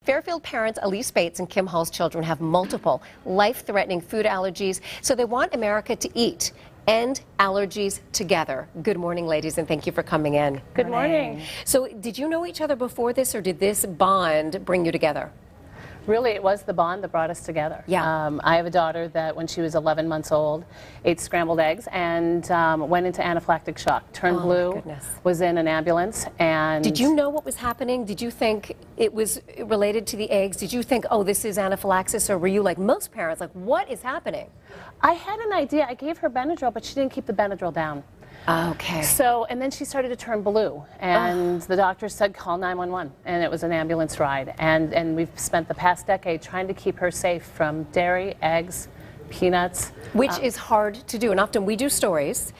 Fairfield parents Elise Bates and Kim Hall's children have multiple life-threatening food allergies, so they want America to eat. End allergies together. Good morning, ladies, and thank you for coming in. Good morning. So did you know each other before this, or did this bond bring you together? Really, it was the bond that brought us together. Yeah. I have a daughter that when she was 11 months old ate scrambled eggs and went into anaphylactic shock, turned blue, goodness. was in an ambulance. And Did you know what was happening? Did you think it was related to the eggs? Did you think, oh, this is anaphylaxis, or were you like most parents, like, what is happening? I had an idea. I gave her Benadryl, but she didn't keep the Benadryl down. Okay. So, and then she started to turn blue, and the doctor said, call 911, and it was an ambulance ride. And we've spent the past decade trying to keep her safe from dairy, eggs, peanuts. Which is hard to do, and often we do stories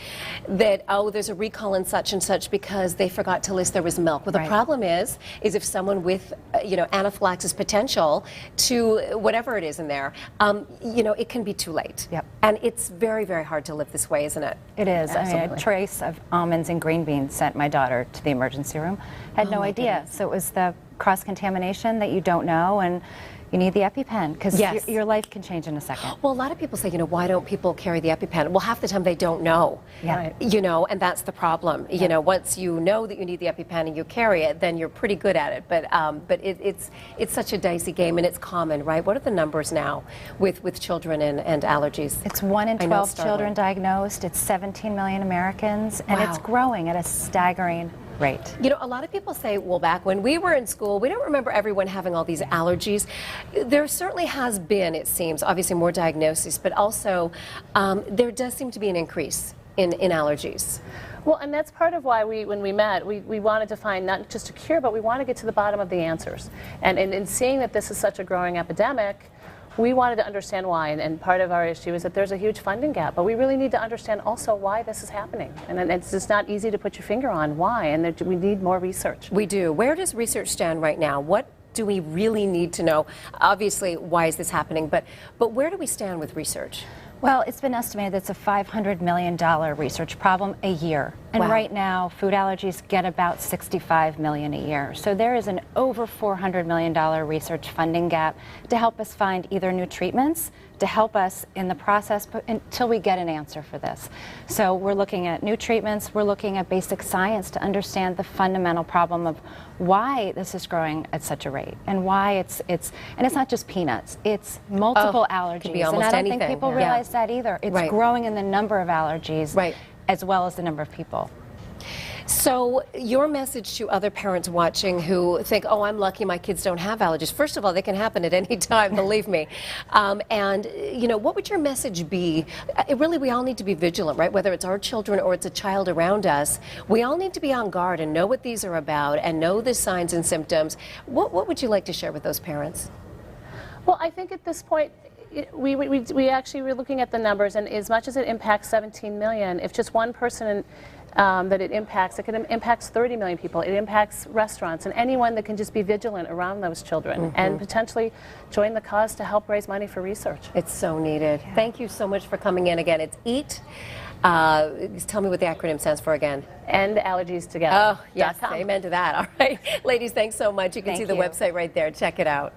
that, oh, there's a recall in such and such because they forgot to list there was milk. Well, the problem is if someone with, anaphylaxis potential to whatever it is in there, it can be too late. Yep. And it's very, very hard to live this way, isn't it? It is. I mean, Absolutely. a trace of almonds and green beans sent my daughter to the emergency room. Had no idea. Goodness. So it was the cross-contamination that you don't know, and you need the EpiPen because Yes. your life can change in a second. Well, a lot of people say, why don't people carry the EpiPen? Well, half the time they don't know. Yeah. Right. And that's the problem. Yeah. Once you know that you need the EpiPen and you carry it, then you're pretty good at it. But it's such a dicey game, and it's common, right? What are the numbers now with children and allergies? It's 1 in I know, 12 startling. children diagnosed. It's 17 million Americans, and it's Wow. growing at a staggering rate. A lot of people say, well, back when we were in school, we don't remember everyone having all these allergies. There certainly has been, it seems, obviously more diagnoses, but also there does seem to be an increase in allergies. Well, and that's part of why when we met, we wanted to find not just a cure, but we want to get to the bottom of the answers. And in seeing that this is such a growing epidemic, we wanted to understand why, and part of our issue is that there's a huge funding gap, but we really need to understand also why this is happening. And it's just not easy to put your finger on why, and we need more research. We do. Where does research stand right now? What do we really need to know? Obviously, why is this happening, but where do we stand with research? Well, it's been estimated that's a $500 million research problem a year. And Wow. right now, food allergies get about $65 million a year. So there is an over $400 million research funding gap to help us find either new treatments, to help us in the process until we get an answer for this. So we're looking at new treatments, we're looking at basic science to understand the fundamental problem of why this is growing at such a rate, and why and it's not just peanuts, it's multiple allergies. Could be almost and I don't anything. think people Yeah. realize that either. It's Right. growing in the number of allergies, Right. as well as the number of people. So your message to other parents watching who think, oh, I'm lucky my kids don't have allergies. First of all, they can happen at any time, believe me. What would your message be? We all need to be vigilant, right? Whether it's our children or it's a child around us, we all need to be on guard and know what these are about and know the signs and symptoms. What would you like to share with those parents? Well, I think at this point, we actually were looking at the numbers, and as much as it impacts 17 million, if just one person that it impacts 30 million people. It impacts restaurants and anyone that can just be vigilant around those children and potentially join the cause to help raise money for research. It's so needed. Yeah. Thank you so much for coming in again. It's EAT. Tell me what the acronym stands for again. End Allergies Together. Oh, yes. Amen to that. All right. Ladies, thanks so much. You can see the website right there. Check it out.